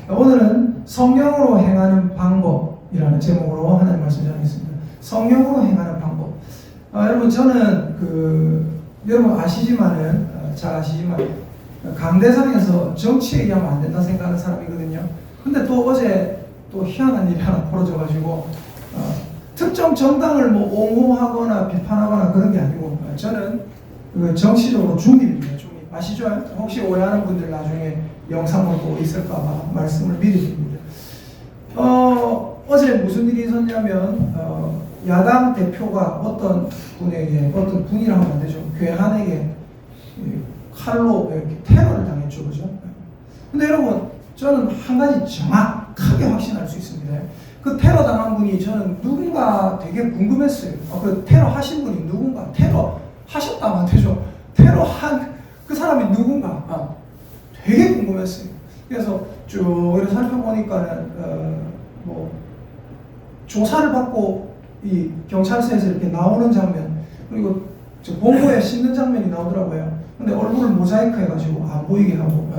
오늘은 성령으로 행하는 방법이라는 제목으로 하나님 말씀 전하겠습니다. 성령으로 행하는 방법. 여러분 저는 여러분 아시지만은 잘 아시지만 강대상에서 정치 얘기하면 안 된다 생각하는 사람이거든요. 근데 또 어제 또 희한한 일이 하나 벌어져가지고 특정 정당을 뭐 옹호하거나 비판하거나 그런 게 아니고 저는 정치적으로 중립입니다. 중립. 아시죠? 혹시 오해하는 분들 나중에 영상을 보고 있을까봐 말씀을 미리 드립니다. 어제 무슨 일이 있었냐면 야당 대표가 어떤 분이라고 하면 안 되죠. 괴한에게 칼로 이렇게 테러를 당했죠. 그죠? 근데 여러분 저는 한 가지 정확하게 확신할 수 있습니다. 그 테러 당한 분이 저는 누군가 되게 궁금했어요. 그 테러 하신 분이 누군가, 테러 하셨다면 안 되죠. 테러 한 그 사람이 누군가 되게 궁금했어요. 그래서 쭉 이렇게 살펴보니까는 뭐 조사를 받고 이 경찰서에서 이렇게 나오는 장면, 그리고 저 봉고에 씻는 장면이 나오더라고요. 근데 얼굴을 모자이크 해가지고 안 보이게 하고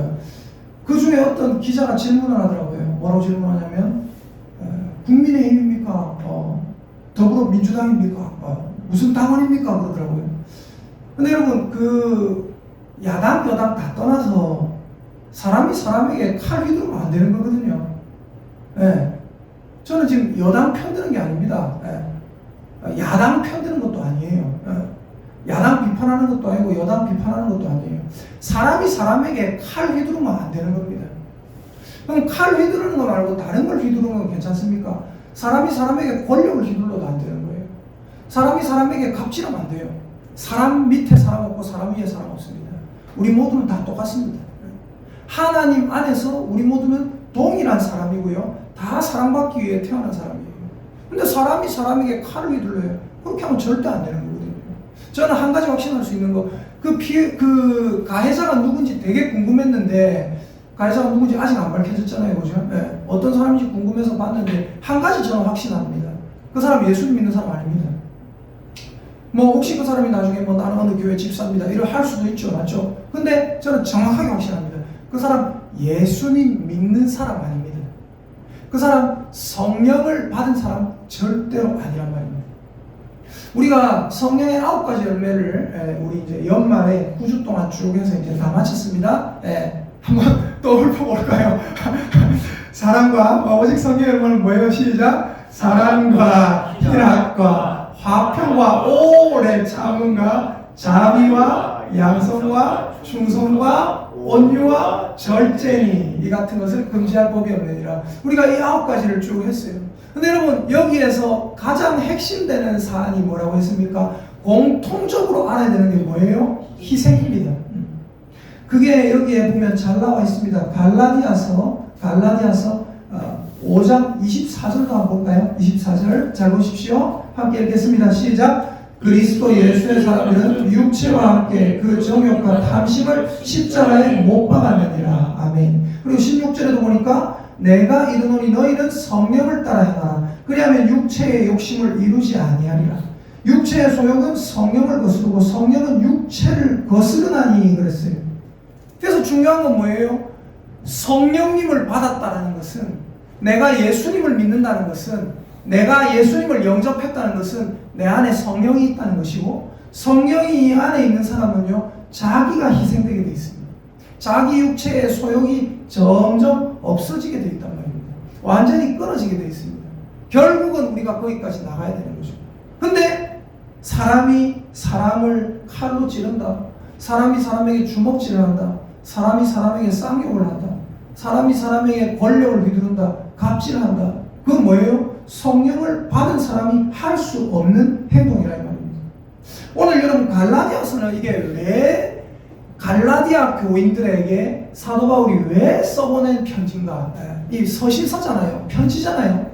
그 중에 어떤 기자가 질문을 하더라고요. 뭐라고 질문하냐면 국민의힘입니까? 더불어민주당입니까? 무슨 당원입니까? 그러더라고요. 근데 여러분 야당 여당 다 떠나서 사람이 사람에게 칼 휘두르면 안 되는 거거든요. 네. 저는 지금 여당 편드는 게 아닙니다. 네. 야당 편드는 것도 아니에요. 네. 야당 비판하는 것도 아니고 여당 비판하는 것도 아니에요. 사람이 사람에게 칼 휘두르면 안 되는 겁니다. 그럼 칼 휘두르는 거 말고 다른 걸 휘두르는 건 괜찮습니까? 사람이 사람에게 권력을 휘둘러도 안 되는 거예요. 사람이 사람에게 갑질하면 안 돼요. 사람 밑에 사람 없고 사람 위에 사람 없습니다. 우리 모두는 다 똑같습니다. 하나님 안에서 우리 모두는 동일한 사람이고요. 다 사랑받기 위해 태어난 사람이에요. 근데 사람이 사람에게 칼을 휘둘러요. 그렇게 하면 절대 안 되는 거거든요. 저는 한 가지 확신할 수 있는 거, 가해자가 누군지 되게 궁금했는데 가해자가 누군지 아직 안 밝혀졌잖아요. 그죠? 네. 어떤 사람인지 궁금해서 봤는데 한 가지 저는 확신합니다. 그 사람 예수님 믿는 사람 아닙니다. 뭐 혹시 그 사람이 나중에 뭐 나는 어느 교회 집사입니다 이걸 할 수도 있죠. 맞죠? 근데 저는 정확하게 확신합니다. 그 사람 예수님 믿는 사람 아닙니다. 그 사람 성령을 받은 사람 절대로 아니란 말입니다. 우리가 성령의 9가지 열매를 우리 이제 연말에 9주 동안 쭉 해서 이제 다 마쳤습니다. 한번 또 읊어볼까요? 사랑과 오직 성령의 열매는 뭐예요? 시작! 사랑과 희락과 화평과 오래 참음과 자비와 양성과 충성과 온유와 절제니 이 같은 것을 금지할 법이 없느니라. 우리가 이 9가지를 쭉 했어요. 근데 여러분 여기에서 가장 핵심되는 사안이 뭐라고 했습니까? 공통적으로 알아야 되는 게 뭐예요? 희생입니다. 그게 여기에 보면 잘 나와 있습니다. 갈라디아서 5장 24절도 한번 볼까요? 24절 잘 보십시오. 함께 읽겠습니다. 시작! 그리스도 예수의 사람들은 육체와 함께 그 정욕과 탐심을 십자가에 못 박았느니라. 아멘. 그리고 16절에도 보니까 내가 이르노니 너희는 성령을 따라 행하라. 그리하면 육체의 욕심을 이루지 아니하리라. 육체의 소욕은 성령을 거스르고 성령은 육체를 거스르나니 그랬어요. 그래서 중요한 건 뭐예요? 성령님을 받았다는 것은, 내가 예수님을 믿는다는 것은, 내가 예수님을 영접했다는 것은 내 안에 성령이 있다는 것이고, 성령이 이 안에 있는 사람은요 자기가 희생되게 되어 있습니다. 자기 육체의 소욕이 점점 없어지게 되어 있단 말입니다. 완전히 끊어지게 되어 있습니다. 결국은 우리가 거기까지 나가야 되는 거죠. 근데 사람이 사람을 칼로 찌른다, 사람이 사람에게 주먹질을 한다, 사람이 사람에게 쌍욕을 한다, 사람이 사람에게 권력을 휘두른다, 갑질한다. 그건 뭐예요? 성령을 받은 사람이 할 수 없는 행동이라 이 말입니다. 오늘 여러분 갈라디아서는 이게 왜 갈라디아 교인들에게 사도 바울이 왜 써보낸 편지인가? 이 서신서잖아요. 편지잖아요.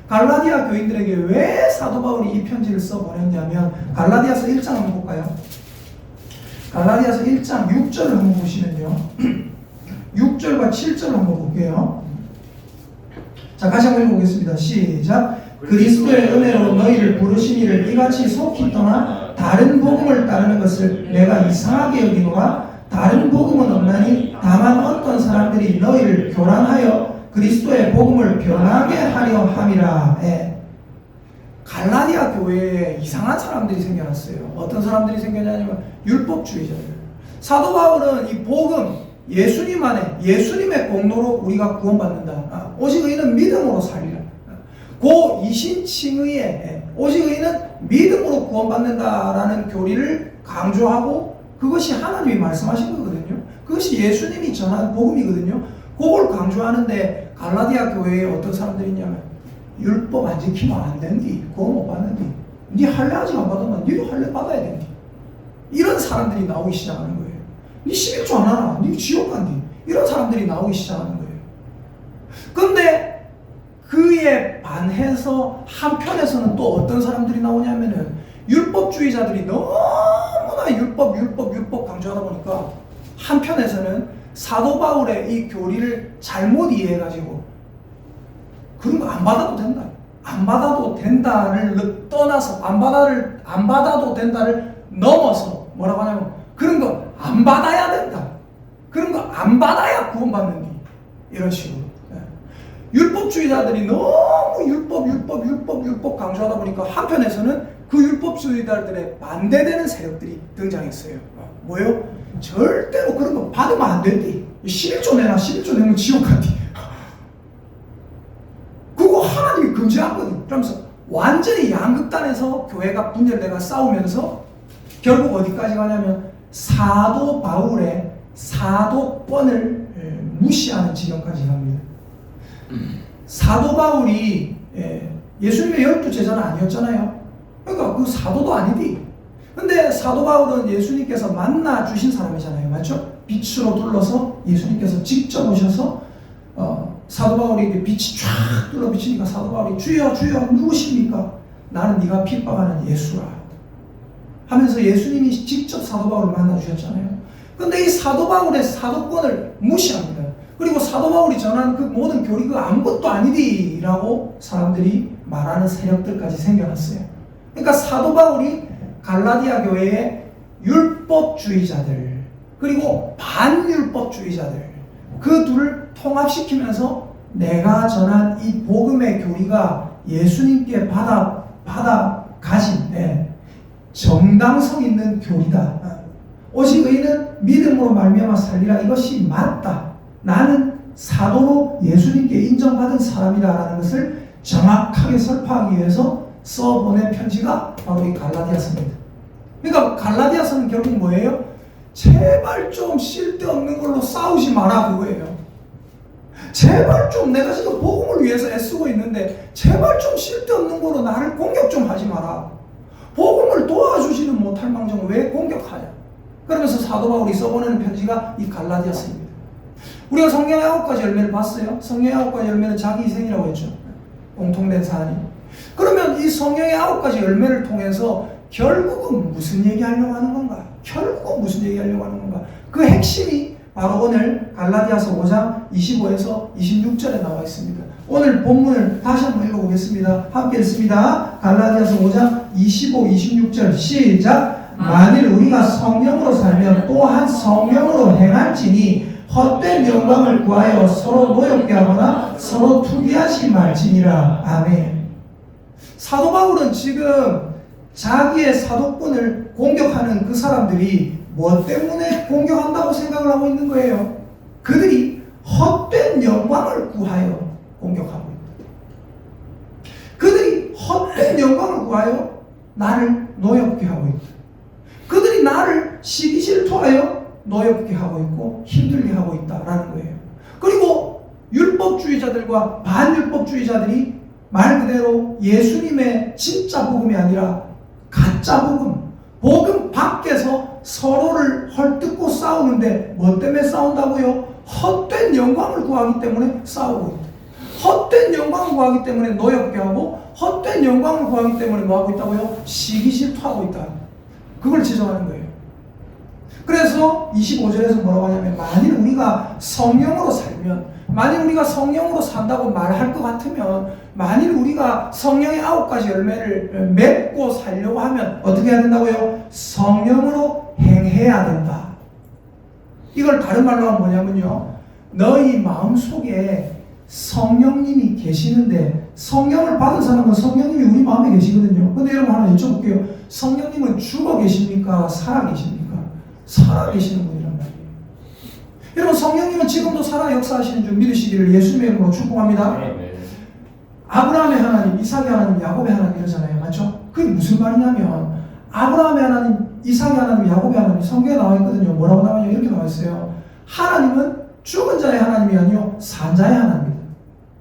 갈라디아 교인들에게 왜 사도 바울이 이 편지를 써보냈냐면 갈라디아서 1장 한번 볼까요? 갈라디아서 1장 6절을 한번 보시면요. 6절과 7절을 한번 볼게요. 자, 다시 한번 읽어보겠습니다. 시작! 그리스도의 은혜로 너희를 부르신 이를 이같이 속히 떠나 다른 복음을 따르는 것을 내가 이상하게 여기노라. 다른 복음은 없나니 다만 어떤 사람들이 너희를 교란하여 그리스도의 복음을 변하게 하려 함이라. 예. 갈라디아 교회에 이상한 사람들이 생겨났어요. 어떤 사람들이 생겨나냐면 율법주의자들. 사도 바울은 이 복음, 예수님의 공로로 우리가 구원받는다. 오직 의인은 믿음으로 살리라. 고 이신칭의에 오직 의인은 믿음으로 구원받는다라는 교리를 강조하고, 그것이 하나님이 말씀하신 거거든요. 그것이 예수님이 전한 복음이거든요. 그걸 강조하는데 갈라디아 교회에 어떤 사람들이 있냐면 율법 안 지키면 안 된디, 구원 못 받는디, 니 할례 아직 안 받으면 니도 할례 받아야 된디, 이런 사람들이 나오기 시작하는 거예요. 니 11조 안 하나, 니 지옥 간디, 이런 사람들이 나오기 시작하는 거예요. 근데 그에 반해서 한편에서는 또 어떤 사람들이 나오냐면은 율법주의자들이 너무나 율법 강조하다 보니까 한편에서는 사도 바울의 이 교리를 잘못 이해해가지고 그런 거 안 받아도 된다, 안 받아도 된다를 떠나서 안 받아도 된다를 넘어서 뭐라고 하냐면 그런 거 안 받아야 된다, 그런 거 안 받아야 구원받는디, 이런 식으로. 율법주의자들이 너무 율법 강조하다 보니까 한편에서는 그 율법주의자들의 반대되는 세력들이 등장했어요. 뭐요? 절대로 그런 거 받으면 안 된디, 11조 내놔, 11조 내면 지옥 간디, 그거 하나님이 금지한 거니. 그러면서 완전히 양극단에서 교회가 분열돼가 싸우면서 결국 어디까지 가냐면 사도 바울의 사도권을 무시하는 지경까지 갑니다. 사도 바울이 예수님의 12제자는 아니었잖아요. 그러니까 그 사도도 아니디. 근데 사도 바울은 예수님께서 만나 주신 사람이잖아요. 맞죠? 빛으로 둘러서 예수님께서 직접 오셔서 사도 바울이 빛이 쫙 둘러 비치니까 사도 바울이 주여 주여 누구십니까? 나는 네가 핍박하는 예수라 하면서 예수님이 직접 사도 바울을 만나 주셨잖아요. 근데 이 사도 바울의 사도권을 무시합니다. 그리고 사도 바울이 전한 그 모든 교리가 아무것도 아니디라고 사람들이 말하는 세력들까지 생겨났어요. 그러니까 사도 바울이 갈라디아 교회의 율법주의자들 그리고 반율법주의자들 그 둘을 통합시키면서 내가 전한 이 복음의 교리가 예수님께 받아 가진 정당성 있는 교리다. 오직 의인은 믿음으로 말미암아 살리라. 이것이 맞다. 나는 사도로 예수님께 인정받은 사람이다라는 것을 정확하게 설파하기 위해서 써보낸 편지가 바로 이 갈라디아서입니다. 그러니까 갈라디아서는 결국 뭐예요? 제발 좀 쓸데없는 걸로 싸우지 마라, 그거예요. 제발 좀 내가 지금 복음을 위해서 애쓰고 있는데 제발 좀 쓸데없는 거로 나를 공격 좀 하지 마라. 복음을 도와주지는 못할 망정 왜 공격하냐. 그러면서 사도 바울이 써보내는 편지가 이 갈라디아서입니다. 우리가 성경의 9가지 열매를 봤어요. 성경의 9가지 열매는 자기 희생이라고 했죠. 공통된 사안이. 그러면 이 성경의 9가지 열매를 통해서 결국은 무슨 얘기하려고 하는 건가? 그 핵심이 바로 오늘 갈라디아서 5장 25에서 26절에 나와 있습니다. 오늘 본문을 다시 한번 읽어보겠습니다. 함께 읽습니다. 갈라디아서 5장 25, 26절 시작. 만일 우리가 성령으로 살면 또한 성령으로 행할지니 헛된 영광을 구하여 서로 노엽게 하거나 서로 투기하지 말지니라. 아멘. 사도 바울은 지금 자기의 사도권을 공격하는 그 사람들이 뭐 때문에 공격한다고 생각을 하고 있는 거예요? 그들이 헛된 영광을 구하여 공격하고 있다. 그들이 헛된 영광을 구하여 나를 노엽게 하고 있다. 그들이 나를 시기 질투하여 노엽게 하고 있고 힘들게 하고 있다라는 거예요. 그리고 율법주의자들과 반율법주의자들이 말 그대로 예수님의 진짜 복음이 아니라 가짜 복음 밖에서 서로를 헐뜯고 싸우는데 뭐 때문에 싸운다고요? 헛된 영광을 구하기 때문에 싸우고 있다. 헛된 영광을 구하기 때문에 노엽게 하고 헛된 영광을 구하기 때문에 뭐 하고 있다고요? 시기 질투하고 있다. 그걸 지적하는 거예요. 그래서 25절에서 뭐라고 하냐면 만일 우리가 성령으로 살면, 만일 우리가 성령으로 산다고 말할 것 같으면, 만일 우리가 성령의 9가지 열매를 맺고 살려고 하면 어떻게 해야 된다고요? 성령으로 행해야 된다. 이걸 다른 말로 하면 뭐냐면요, 너희 마음속에 성령님이 계시는데, 성령을 받은 사람은 성령님이 우리 마음에 계시거든요. 근데 여러분 하나 여쭤볼게요. 성령님은 죽어 계십니까? 살아 계십니까? 살아 계시는 분이란 말이에요. 여러분, 성령님은 지금도 살아 역사하시는 줄 믿으시기를 예수님의 이름으로 축복합니다. 아브라함의 하나님, 이삭의 하나님, 야곱의 하나님 이러잖아요. 맞죠? 그게 무슨 말이냐면 아브라함의 하나님, 이삭의 하나님, 야곱의 하나님 성경에 나와 있거든요. 뭐라고 나와요? 이렇게 나와 있어요. 하나님은 죽은 자의 하나님이 아니요 산 자의 하나님입니다.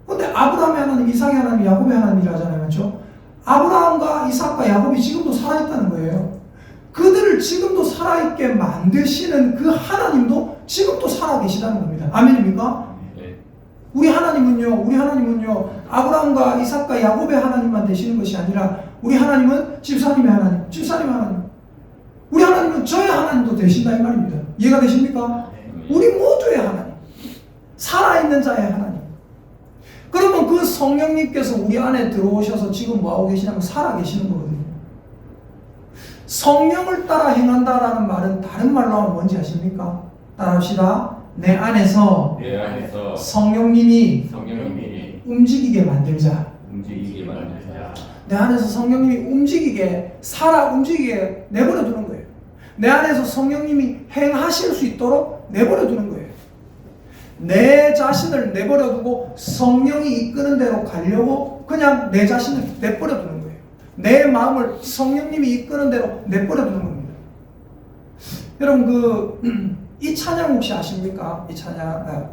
근데 아브라함의 하나님, 이삭의 하나님, 야곱의 하나님이라 하잖아요. 맞죠? 아브라함과 이삭과 야곱이 지금도 살아있다는 거예요. 그들을 지금도 살아있게 만드시는 그 하나님도 지금도 살아계시다는 겁니다. 아멘입니까? 네. 우리 하나님은요 아브라함과 이삭과 야곱의 하나님만 되시는 것이 아니라 우리 하나님은 집사님의 하나님, 집사님의 하나님, 우리 하나님은 저의 하나님도 되신다 이 말입니다. 이해가 되십니까? 우리 모두의 하나님, 살아있는 자의 하나님. 그러면 그 성령님께서 우리 안에 들어오셔서 지금 뭐하고 계시냐면 살아계시는 거거든요. 성령을 따라 행한다라는 말은 다른 말로 하면 뭔지 아십니까? 따라합시다. 내 안에서 성령님이 움직이게 만들자. 내 안에서 성령님이 움직이게, 움직이게 내버려 두는 거예요. 내 안에서 성령님이 행하실 수 있도록 내버려 두는 거예요. 내 자신을 내버려 두고 성령이 이끄는 대로 가려고 그냥 내 자신을 내버려 두는 거예요. 내 마음을 성령님이 이끄는 대로 내버려 두는 겁니다. 여러분 이 찬양 혹시 아십니까? 이 찬양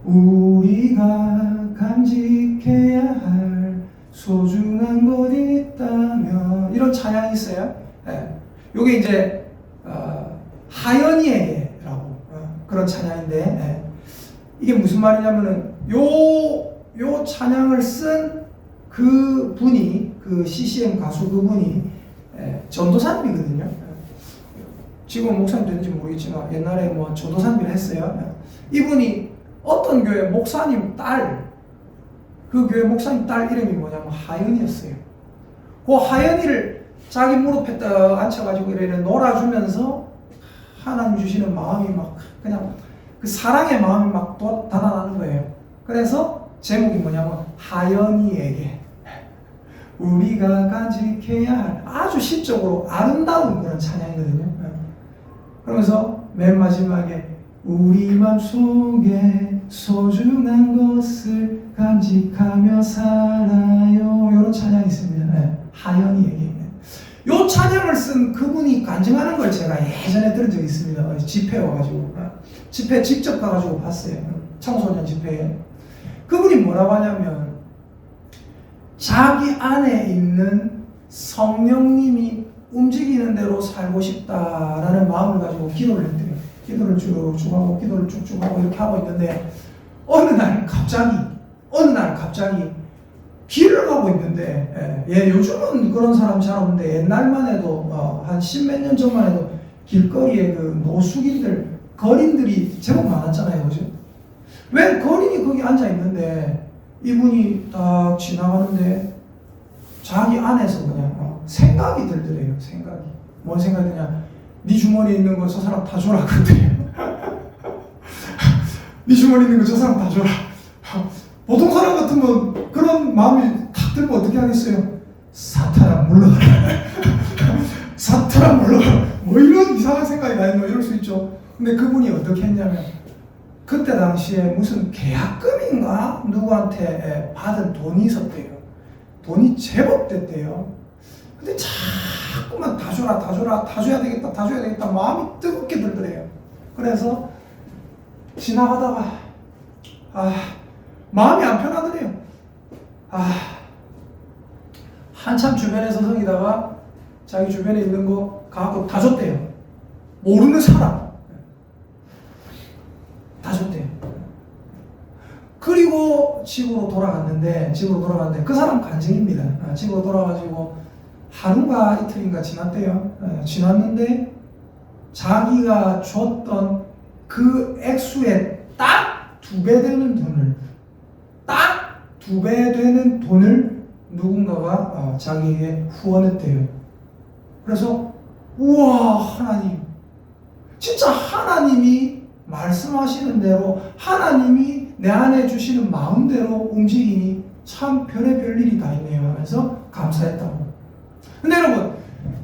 우리가 간직해야 할 소중한 것 있다면 이런 찬양이 있어요. 요게 이제 하연이에게라고 그런 찬양인데 이게 무슨 말이냐면은 요 찬양을 쓴 그 분이, 그 CCM 가수 그분이 전도사님이거든요. 지금 목사님 되는지 모르겠지만 옛날에 뭐 전도사님을 했어요. 이분이 어떤 교회 목사님 딸, 그 교회 목사님 딸 이름이 뭐냐면 하연이었어요. 그 하연이를 자기 무릎에 딱 앉혀가지고 이렇게 놀아주면서 하나님 주시는 마음이 막 그냥 그 사랑의 마음이 막 쏟아나는 거예요. 그래서 제목이 뭐냐면 하연이에게 우리가 간직해야 할, 아주 시적으로 아름다운 그런 찬양이거든요. 그러면서 맨 마지막에 우리 맘속에 소중한 것을 간직하며 살아요, 이런 찬양이 있습니다. 하연이에게. 요 찬양을 쓴 그분이 간증하는 걸 제가 예전에 들은 적이 있습니다. 집회에 와가지고, 집회 직접 가가지고 봤어요. 청소년 집회에. 그분이 뭐라고 하냐면 자기 안에 있는 성령님이 움직이는 대로 살고 싶다라는 마음을 가지고 기도를 했대요. 기도를 쭉쭉 하고 기도를 쭉쭉 하고 이렇게 하고 있는데 어느 날 갑자기 길을 가고 있는데, 요즘은 그런 사람 잘 없는데 옛날만 해도 한 십몇 년 전만 해도 길거리에 그 노숙인들, 거린들이 제법 많았잖아요. 그죠? 왜 거린이 거기 앉아 있는데 이분이 딱 지나가는데 자기 안에서 그냥 생각이 들더래요. 생각이. 뭔 생각이 드냐? 네 주머니에 있는 거 저 사람 다 줘라 그러더래요. 네 주머니에 있는 거 저 사람 다 줘라. 보통 사람 같으면 그런 마음이 탁 들면 어떻게 하겠어요? 사탄아 물러가라. 사탄아 물러가라. 뭐 이런 이상한 생각이 나요. 뭐 이럴 수 있죠. 근데 그분이 어떻게 했냐면 그때 당시에 무슨 계약금인가 누구한테 받은 돈이 있었대요. 돈이 제법 됐대요. 근데 자꾸만 다 줘야 되겠다 마음이 뜨겁게 들더래요. 그래서 지나가다가 마음이 안 편하더래요. 한참 주변에 서성이다가 자기 주변에 있는 거 갖고 다 줬대요. 모르는 사람 다 줬대요. 그리고 집으로 돌아갔는데 그 사람 간증입니다. 집으로 돌아가지고 하루가 이틀인가 지났대요. 지났는데 자기가 줬던 그 액수에 딱 2배 되는 돈을 누군가가 자기에게 후원했대요. 그래서 우와, 하나님, 진짜 하나님이 말씀하시는 대로 하나님이 내 안에 주시는 마음대로 움직이니 참 별의별 일이 다 있네요 하면서 감사했다고. 근데 여러분,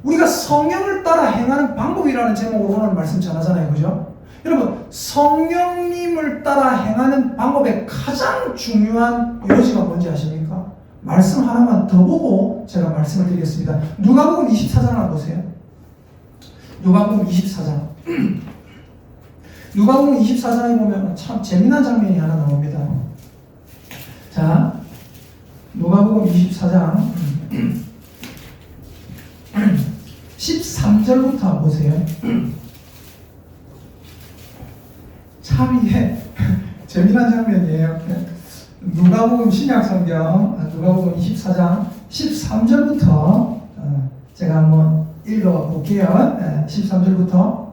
우리가 성령을 따라 행하는 방법이라는 제목으로 오늘 말씀 전하잖아요. 그죠? 여러분, 성령님을 따라 행하는 방법의 가장 중요한 요지가 뭔지 아십니까? 말씀 하나만 더 보고 제가 말씀을 드리겠습니다. 누가복음 24장 한번 보세요. 누가복음 24장. 누가복음 24장에 보면 참 재미난 장면이 하나 나옵니다. 자, 누가복음 24장 13절부터 한번 보세요. 참 이게 재미난 장면이에요. 누가복음 신약성경 누가복음 24장 13절부터 제가 한번 읽어볼게요. 13절부터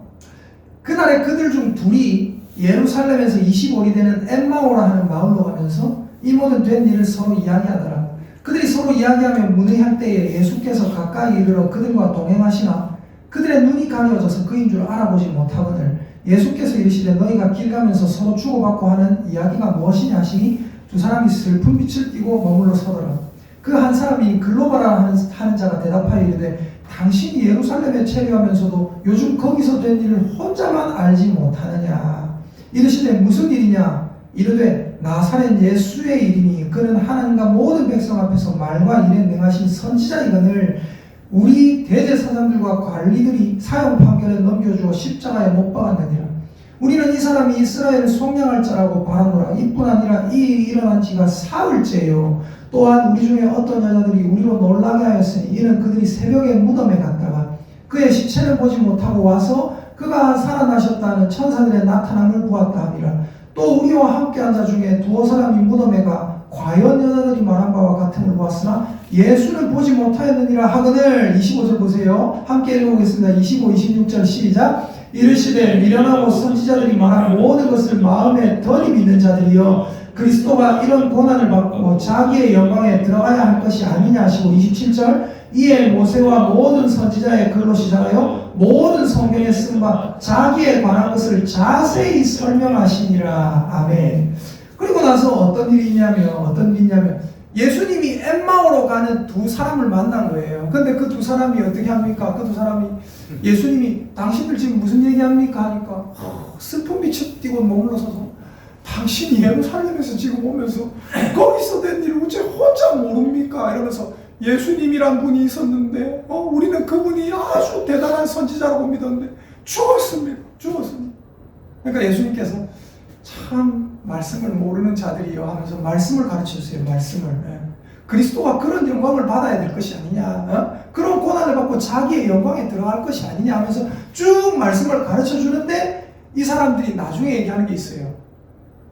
그날에 그들 중 둘이 예루살렘에서 25里되는 엠마오라 하는 마을로 가면서 이 모든 된 일을 서로 이야기하더라. 그들이 서로 이야기하며 문의할 때에 예수께서 가까이 이르러 그들과 동행하시나 그들의 눈이 가려져서 그인 줄 알아보지 못하거늘 예수께서 이르시되 너희가 길 가면서 서로 주고받고 하는 이야기가 무엇이냐 하시니 두 사람이 슬픈 빛을 띠고 머물러 서더라. 그 한 사람이 글로바라 하는 자가 대답하여 이르되 당신이 예루살렘에 체류하면서도 요즘 거기서 된 일을 혼자만 알지 못하느냐. 이르시되 무슨 일이냐. 이르되 나사렛 예수의 일이니 그는 하나님과 모든 백성 앞에서 말과 일에 능하신 선지자이거늘 우리 대제사장들과 관리들이 사형 판결에 넘겨주어 십자가에 못 박았느니라. 우리는 이 사람이 이스라엘을 속량할 자라고 바라노라. 이뿐 아니라 이 일이 일어난 지가 사흘째요. 또한 우리 중에 어떤 여자들이 우리로 놀라게 하였으니 이는 그들이 새벽에 무덤에 갔다가 그의 시체를 보지 못하고 와서 그가 살아나셨다는 천사들의 나타남을 보았다 하니라. 또 우리와 함께한 자 중에 두어 사람이 무덤에 가 과연 여자들이 말한 바와 같음을 보았으나 예수를 보지 못하였느니라 하거늘. 25절 보세요. 함께 읽어보겠습니다. 25, 26절 시작. 이르시되 미련하고 선지자들이 말한 모든 것을 마음에 덜히 믿는 자들이여 그리스도가 이런 고난을 받고 자기의 영광에 들어가야 할 것이 아니냐 하시고 27절 이에 모세와 모든 선지자의 글로 시작하여 모든 성경에 쓴 바 자기에 관한 것을 자세히 설명하시니라. 아멘. 그리고 나서 어떤 일이 있냐면 예수님이 엠마오로 가는 두 사람을 만난 거예요. 근데 그 두 사람이 어떻게 합니까? 그 두 사람이 예수님이 당신들 지금 무슨 얘기합니까? 하니까 슬픈 빛을 띠고 머물러 서서 당신이 예루살렘에서 지금 오면서 거기서 된 일을 어째 혼자 모릅니까? 이러면서 예수님이란 분이 있었는데 우리는 그분이 아주 대단한 선지자라고 믿었는데 죽었습니다. 그러니까 예수님께서 참 말씀을 모르는 자들이요 하면서 말씀을 가르쳐주세요. 말씀을. 그리스도가 그런 영광을 받아야 될 것이 아니냐, 그런 고난을 받고 자기의 영광에 들어갈 것이 아니냐 하면서 쭉 말씀을 가르쳐주는데 이 사람들이 나중에 얘기하는 게 있어요.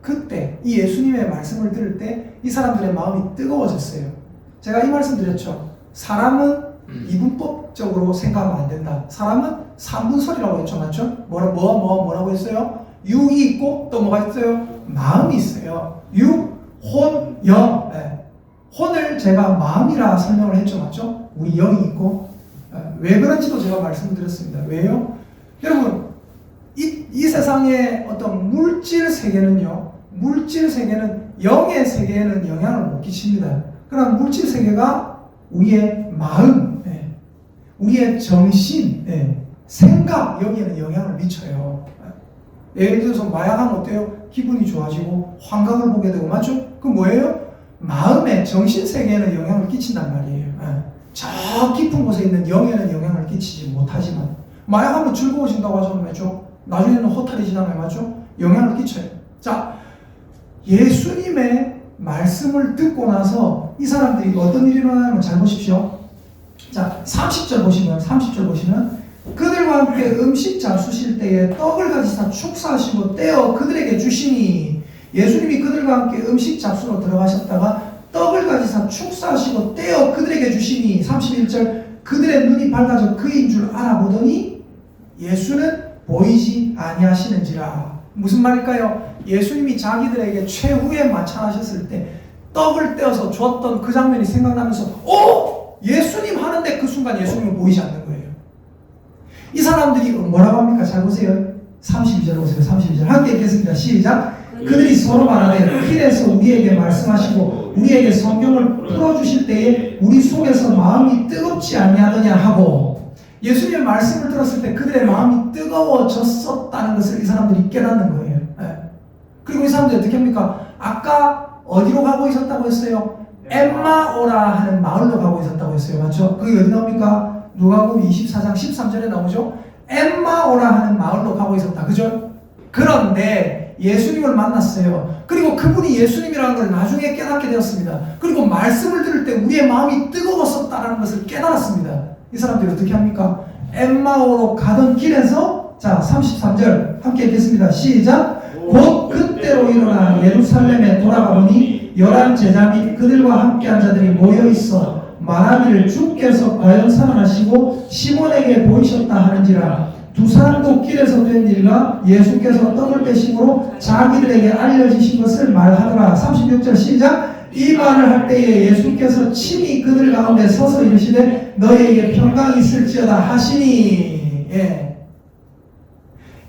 그때 이 예수님의 말씀을 들을 때 이 사람들의 마음이 뜨거워졌어요. 제가 이 말씀 드렸죠. 사람은 이분법적으로 생각하면 안 된다. 사람은 삼분설이라고 했죠. 맞죠? 뭐라고 했어요? 육이 있고 또 뭐가 있어요? 마음이 있어요. 육, 혼, 영. 혼을 제가 마음이라 설명을 했죠. 맞죠? 우리 영이 있고. 왜 그런지도 제가 말씀드렸습니다. 왜요? 여러분, 이 세상의 어떤 물질 세계는요, 물질 세계는 영의 세계에는 영향을 못 끼칩니다. 그러나 물질 세계가 우리의 마음, 우리의 정신, 생각, 여기에는 영향을 미쳐요. 예를 들어서 마약하면 어때요? 기분이 좋아지고 환각을 보게 되고, 맞죠? 그 뭐예요? 마음의 정신 세계에는 영향을 끼친단 말이에요. 저 깊은 곳에 있는 영에는 영향을 끼치지 못하지만 마약하면 즐거워진다고 하잖아요. 맞죠? 나중에는 허탈해지잖아요. 맞죠? 영향을 끼쳐요. 자, 예수님의 말씀을 듣고 나서 이 사람들이 어떤 일이 일어나면 잘 보십시오. 자, 30절 보시면 그들과 함께 음식 잡수실 때에 떡을 가지사 축사하시고 떼어 그들에게 주시니. 예수님이 그들과 함께 음식 잡수로 들어가셨다가 떡을 가지사 축사하시고 떼어 그들에게 주시니. 31절 그들의 눈이 밝아져 그인 줄 알아보더니 예수는 보이지 아니하시는지라. 무슨 말일까요? 예수님이 자기들에게 최후의 만찬하셨을 때 떡을 떼어서 줬던 그 장면이 생각나면서 예수님 하는데 그 순간 예수님은 보이지 않는 거예요. 이 사람들이 뭐라고 합니까? 잘 보세요. 32절 보세요. 32절 함께 읽겠습니다. 시작. 그들이 서로 말하되 길에서 우리에게 말씀하시고 우리에게 성경을 풀어주실 때에 우리 속에서 마음이 뜨겁지 아니하더냐 하고, 예수님의 말씀을 들었을 때 그들의 마음이 뜨거워졌었다는 것을 이 사람들이 깨닫는 거예요. 그리고 이 사람들이 어떻게 합니까? 아까 어디로 가고 있었다고 했어요? 엠마오라 하는 마을로 가고 있었다고 했어요. 맞죠? 그게 어디 나옵니까? 누가복음 24장 13절에 나오죠? 엠마오라 하는 마을로 가고 있었다. 그죠? 그런데 예수님을 만났어요. 그리고 그분이 예수님이라는 걸 나중에 깨닫게 되었습니다. 그리고 말씀을 들을 때 우리의 마음이 뜨거웠었다는 것을 깨달았습니다. 이 사람들이 어떻게 합니까? 엠마오로 가던 길에서, 자 33절 함께 읽겠습니다. 시작. 곧 그때로 일어나 예루살렘에 돌아가 보니 11 제자 및 그들과 함께한 자들이 모여있어 말하기를 주께서 과연 살아나시고 시몬에게 보이셨다 하는지라. 두 사람도 길에서 된 일과 예수께서 떡을 떼심으로 자기들에게 알려지신 것을 말하더라. 36절 시작. 이 말을 할 때에 예수께서 친히 그들 가운데 서서 이르시되 너희에게 평강이 있을지어다 하시니.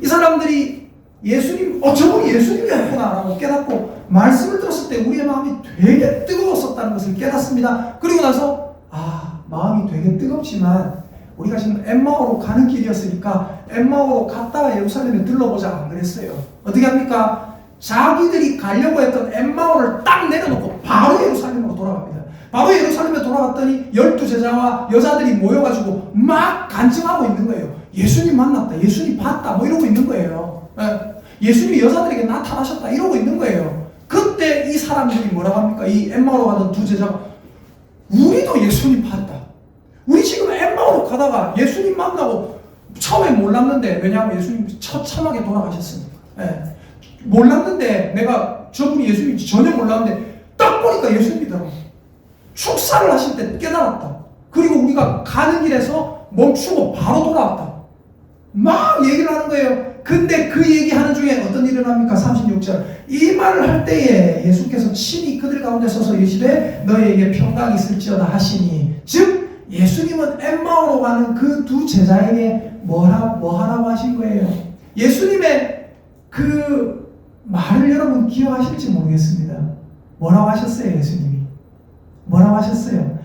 이 사람들이 예수님, 저분이 예수님이었구나 라고 깨닫고 말씀을 들었을 때 우리의 마음이 되게 뜨거웠었다는 것을 깨닫습니다. 그리고 나서 마음이 되게 뜨겁지만 우리가 지금 엠마오로 가는 길이었으니까 엠마오로 갔다가 예루살렘에 들러보자 안 그랬어요. 어떻게 합니까? 자기들이 가려고 했던 엠마오를 딱 내려놓고 바로 예루살렘으로 돌아갑니다. 바로 예루살렘에 돌아갔더니 12제자와 여자들이 모여가지고 막 간증하고 있는 거예요. 예수님 만났다, 예수님 봤다, 뭐 이러고 있는 거예요. 예수님이 여자들에게 나타나셨다 이러고 있는 거예요. 그때 이 사람들이 뭐라고 합니까? 이 엠마오로 가던 두 제자가 우리도 예수님 봤다. 우리 지금 엠마오로 가다가 예수님 만나고 처음에 몰랐는데, 왜냐하면 예수님 처참하게 돌아가셨으니까. 몰랐는데, 내가 저분이 예수님인지 전혀 몰랐는데 딱 보니까 예수님이더라고. 축사를 하실 때 깨달았다. 그리고 우리가 가는 길에서 멈추고 바로 돌아왔다. 막 얘기를 하는 거예요. 근데 그 얘기하는 중에 어떤 일이 일어납니까? 36절. 이 말을 할 때에 예수께서 친히 그들 가운데 서서 이르시되 너희에게 평강이 있을지어다 하시니. 즉 예수님은 엠마오로 가는 그 두 제자에게 뭐 하라고 하신 거예요? 예수님의 그 말을 여러분 기억하실지 모르겠습니다. 뭐라고 하셨어요? 예수님이 뭐라고 하셨어요?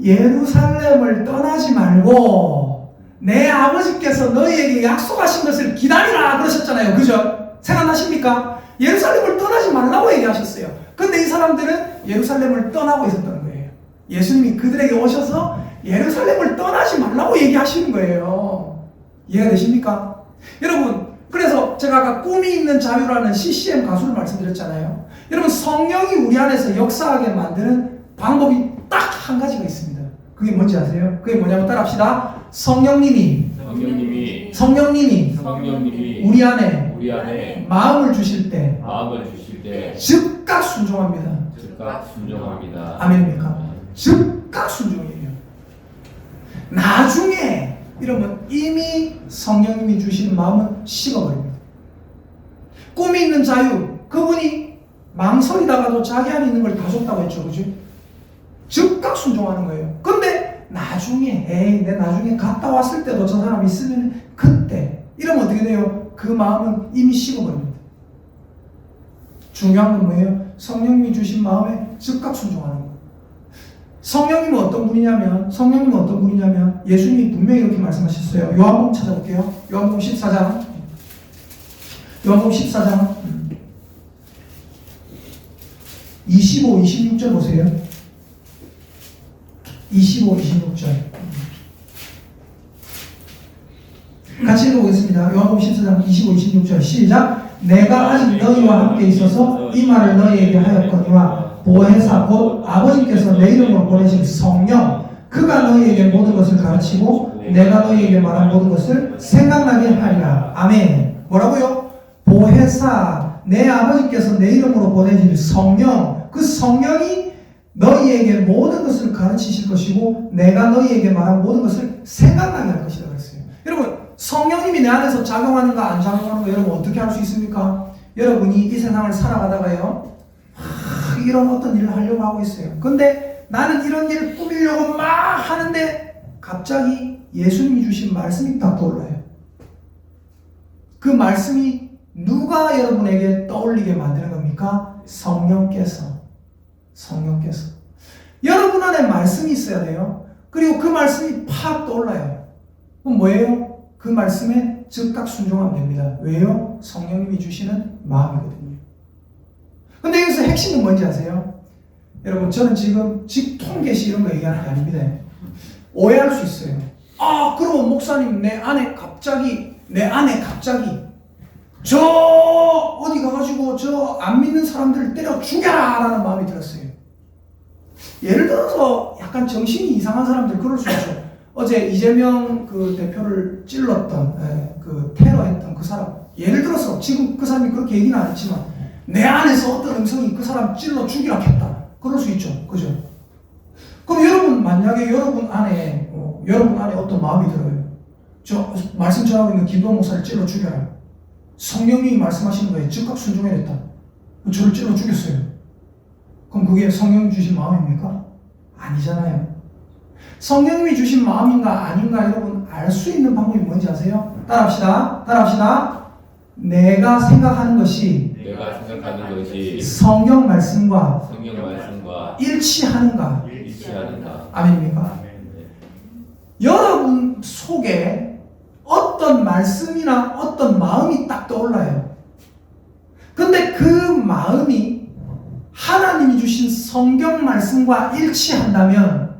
예루살렘을 떠나지 말고 내 아버지께서 너희에게 약속하신 것을 기다리라 그러셨잖아요. 그죠? 생각나십니까? 예루살렘을 떠나지 말라고 얘기하셨어요. 근데 이 사람들은 예루살렘을 떠나고 있었던 거예요. 예수님이 그들에게 오셔서 예루살렘을 떠나지 말라고 얘기하시는 거예요. 이해가 되십니까? 여러분, 그래서 제가 아까 꿈이 있는 자유라는 CCM 가수를 말씀드렸잖아요. 여러분, 성령이 우리 안에서 역사하게 만드는 방법이 딱 한 가지가 있습니다. 그게 뭔지 아세요? 그게 뭐냐면 따라합시다. 성령님이 우리 안에 마음을 주실 때 즉각 순종합니다. 아멘입니까? 즉각 순종이에요. 나중에 이러면 이미 성령님이 주시는 마음은 식어버립니다. 꿈이 있는 자유, 그분이 망설이다가도 자기 안에 있는 걸 다 줬다고 했죠. 그죠? 즉각 순종하는 거예요. 근데 나중에 내 나중에 갔다 왔을 때도 저 사람 있으면 그때 이러면 어떻게 돼요? 그 마음은 이미 식어버립니다. 중요한 건 뭐예요? 성령님이 주신 마음에 즉각 순종하는 거예요. 성령님은 어떤 분이냐면 예수님이 분명히 이렇게 말씀하셨어요. 요한복음 찾아볼게요. 요한복음 14장 25, 26절 보세요. 25, 26절 같이 읽어보겠습니다. 요한복음 14장 25, 26절 시작. 내가 아직 너희와 함께 있어서 이 말을 너희에게 하였거니와 보혜사 곧 아버지께서 내 이름으로 보내신 성령 그가 너희에게 모든 것을 가르치고 내가 너희에게 말한 모든 것을 생각나게 하리라. 아멘. 뭐라고요? 보혜사, 내 아버지께서 내 이름으로 보내신 성령, 그 성령이 너희에게 모든 것을 가르치실 것이고 내가 너희에게 말한 모든 것을 생각나게 할 것이다 그랬어요. 여러분, 성령님이 내 안에서 작용하는가 안 작용하는가 여러분 어떻게 알 수 있습니까? 여러분이 이 세상을 살아가다가요 이런 어떤 일을 하려고 하고 있어요. 근데 나는 이런 일을 꾸미려고 막 하는데 갑자기 예수님이 주신 말씀이 딱 떠올라요. 그 말씀이 누가 여러분에게 떠올리게 만드는 겁니까? 성령께서. 여러분 안에 말씀이 있어야 돼요. 그리고 그 말씀이 팍 떠올라요. 그럼 뭐예요? 그 말씀에 즉각 순종하면 됩니다. 왜요? 성령님이 주시는 마음이거든요. 근데 여기서 핵심은 뭔지 아세요? 여러분, 저는 지금 직통계시 이런 거 얘기하는 게 아닙니다. 오해할 수 있어요. 아, 그러면 목사님 내 안에 갑자기 저 어디 가가지고 저 안 믿는 사람들을 때려 죽여라 라는 마음이 들었어요. 예를 들어서 약간 정신이 이상한 사람들 그럴 수 있죠. 어제 이재명 그 대표를 찔렀던 그 테러했던 그 사람, 예를 들어서 지금 그 사람이 그렇게 얘기는 안 했지만 내 안에서 어떤 음성이 그 사람 찔러 죽이라 했다. 그럴 수 있죠. 그죠? 그럼 여러분, 만약에 여러분 안에 어떤 마음이 들어요. 저 말씀 전하고 있는 김도원 목사를 찔러 죽여라. 성령님이 말씀하시는 거에 즉각 순종해냈다. 저를 찔러 죽였어요. 그럼 그게 성령이 주신 마음입니까? 아니잖아요. 성령님이 주신 마음인가 아닌가 여러분 알 수 있는 방법이 뭔지 아세요? 따라합시다. 내가 생각하는 것이 성경 말씀과 일치하는가? 아멘입니까? 여러분 속에 어떤 말씀이나 어떤 마음이 딱 떠올라요. 근데 그 마음이 하나님이 주신 성경 말씀과 일치한다면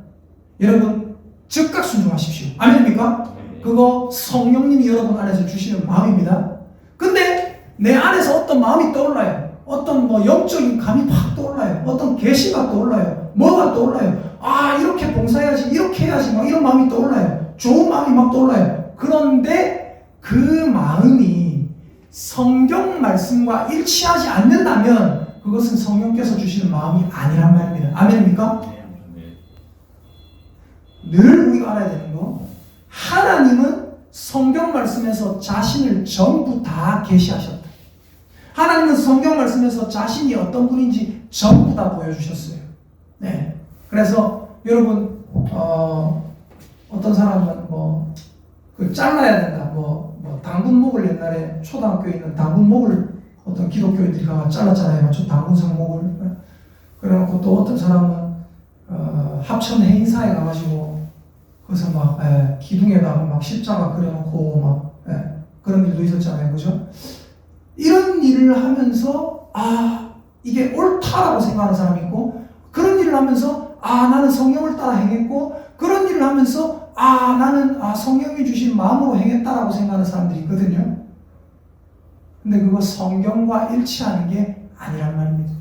여러분 즉각 순종하십시오. 아멘입니까? 그거 성령님이 여러분 안에서 주시는 마음입니다. 근데 내 안에서 어떤 마음이 떠올라요. 어떤 영적인 감이 팍 떠올라요. 어떤 계시가 떠올라요. 뭐가 떠올라요. 아, 이렇게 봉사해야지, 이렇게 해야지, 막 이런 마음이 떠올라요. 좋은 마음이 막 떠올라요. 그런데 그 마음이 성경 말씀과 일치하지 않는다면 그것은 성령께서 주시는 마음이 아니란 말입니다. 아멘입니까? 늘 우리가 알아야 되는 거, 하나님은 성경 말씀에서 자신을 전부 다 계시하셨다. 하나님은 성경 말씀에서 자신이 어떤 분인지 전부 다 보여주셨어요. 네. 그래서 여러분 어떤 사람은 잘라야 된다. 당분목을 옛날에 초등학교에 있는 당분목을 어떤 기독교인들이 가서 잘랐잖아요. 저 당분 상목을. 그래놓고 또 어떤 사람은 합천 행사에 가가지고 거기서 막 기둥에다가 막 십자가 그려놓고 막 그런 일도 있었잖아요. 그죠? 이런 일을 하면서 이게 옳다라고 생각하는 사람이 있고, 그런 일을 하면서 나는 성령을 따라 행했고, 그런 일을 하면서 나는 성령이 주신 마음으로 행했다라고 생각하는 사람들이 있거든요. 근데 그거 성경과 일치하는 게 아니란 말입니다.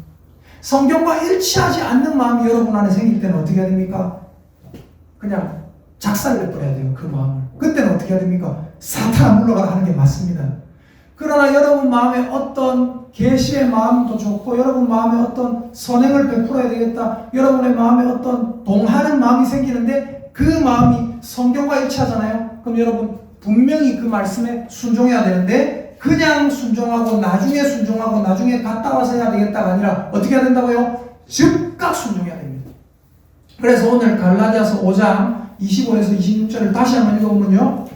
성경과 일치하지 않는 마음이 여러분 안에 생길 때는 어떻게 해야 됩니까? 그냥 작살내버려야 돼요. 그 마음을. 그때는 어떻게 해야 됩니까? 사탄아 물러가라 하는 게 맞습니다. 그러나 여러분 마음에 어떤 계시의 마음도 좋고, 여러분 마음에 어떤 선행을 베풀어야 되겠다, 여러분의 마음에 어떤 동하는 마음이 생기는데 그 마음이 성경과 일치하잖아요. 그럼 여러분 분명히 그 말씀에 순종해야 되는데, 그냥 순종하고 나중에 갔다 와서 해야 되겠다가 아니라 어떻게 해야 된다고요? 즉각 순종해야 됩니다. 그래서 오늘 갈라디아서 5장 25에서 26절을 다시 한번 읽어보면요,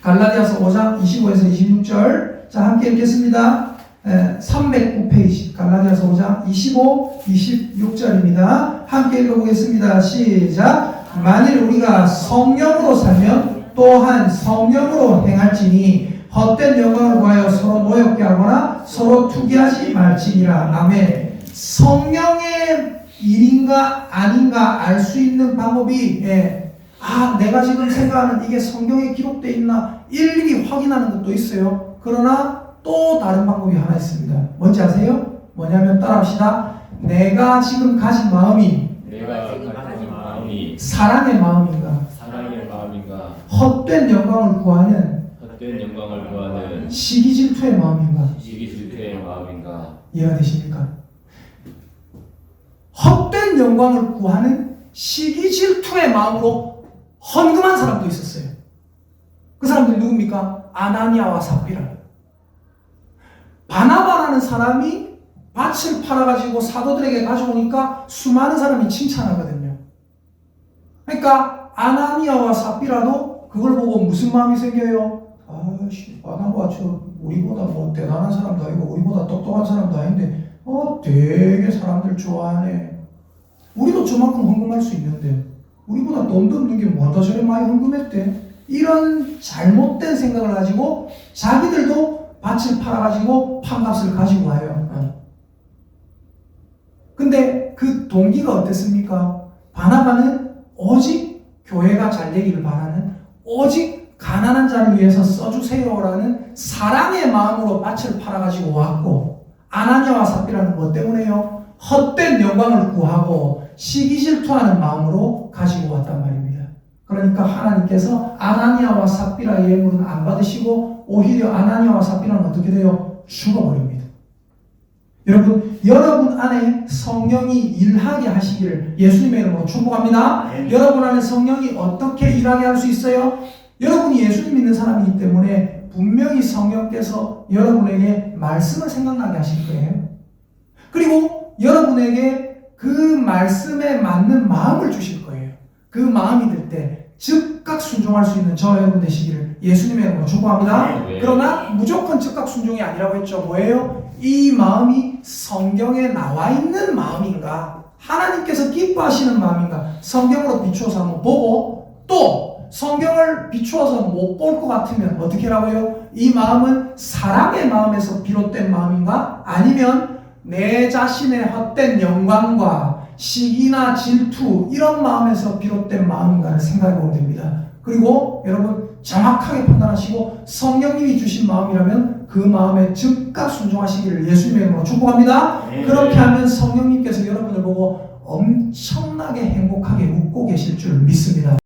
갈라디아서 5장 25에서 26절, 자 함께 읽겠습니다. 309페이지 갈라디아서 5장 25, 26절입니다. 함께 읽어보겠습니다. 시작. 만일 우리가 성령으로 살면 또한 성령으로 행할지니 헛된 영광을 구하여 서로 노엽게 하거나 서로 투기하지 말지니라. 아멘. 성령의 일인가 아닌가 알 수 있는 방법이 내가 지금 생각하는 이게 성경에 기록되어 있나 일일이 확인하는 것도 있어요. 그러나 또 다른 방법이 하나 있습니다. 뭔지 아세요? 뭐냐면 따라합시다. 내가 지금 가진 마음이 사랑의 마음인가 헛된 영광을 구하는 시기 질투의 마음인가? 이해가 되십니까? 헛된 영광을 구하는 시기 질투의 마음으로 헌금한 사람도 있었어요. 그 사람들이 누굽니까? 아나니아와 삽비라. 바나바라는 사람이 밭을 팔아가지고 사도들에게 가져오니까 수많은 사람이 칭찬하거든요. 그러니까 아나니아와 삽비라도 그걸 보고 무슨 마음이 생겨요? 아이씨, 바나바 저 우리보다 뭐 대단한 사람도 아니고 우리보다 똑똑한 사람도 아닌데 되게 사람들 좋아하네. 우리도 저만큼 헌금할 수 있는데 우리보다 돈도 없는 게 뭐하다 저래 많이 헌금했대. 이런 잘못된 생각을 가지고 자기들도 밭을 팔아가지고 판값을 가지고 와요. 근데 그 동기가 어땠습니까? 바나바는 오직 교회가 잘 되기를 바라는, 오직 가난한 자를 위해서 써주세요라는 사랑의 마음으로 밭을 팔아가지고 왔고, 아나니아와 삽비라는 뭐 때문에요? 헛된 영광을 구하고 시기 질투하는 마음으로 가지고 왔단 말입니다. 그러니까 하나님께서 아나니아와 삽비라의 예물은 안 받으시고 오히려 아나니아와 삽비라는 어떻게 돼요? 죽어버립니다. 여러분 안에 성령이 일하게 하시기를 예수님의 이름으로 축복합니다. 네. 여러분 안에 성령이 어떻게 일하게 할 수 있어요? 여러분이 예수님 믿는 사람이기 때문에 분명히 성령께서 여러분에게 말씀을 생각나게 하실 거예요. 그리고 여러분에게 그 말씀에 맞는 마음을 주실 거예요. 그 마음이 들 때 즉각 순종할 수 있는 저와 여러분 되시기를 예수님의 이름으로 축복합니다. 네. 그러나 무조건 즉각 순종이 아니라고 했죠. 뭐예요? 이 마음이 성경에 나와 있는 마음인가? 하나님께서 기뻐하시는 마음인가? 성경으로 비추어서 한번 보고, 또 성경을 비추어서 못 볼 것 같으면 어떻게 하라고요? 이 마음은 사랑의 마음에서 비롯된 마음인가? 아니면 내 자신의 헛된 영광과 시기나 질투 이런 마음에서 비롯된 마음인가를 생각해 보면 됩니다. 그리고 여러분 정확하게 판단하시고 성령님이 주신 마음이라면 그 마음에 즉각 순종하시기를 예수님의 이름으로 축복합니다. 네. 그렇게 하면 성령님께서 여러분을 보고 엄청나게 행복하게 웃고 계실 줄 믿습니다.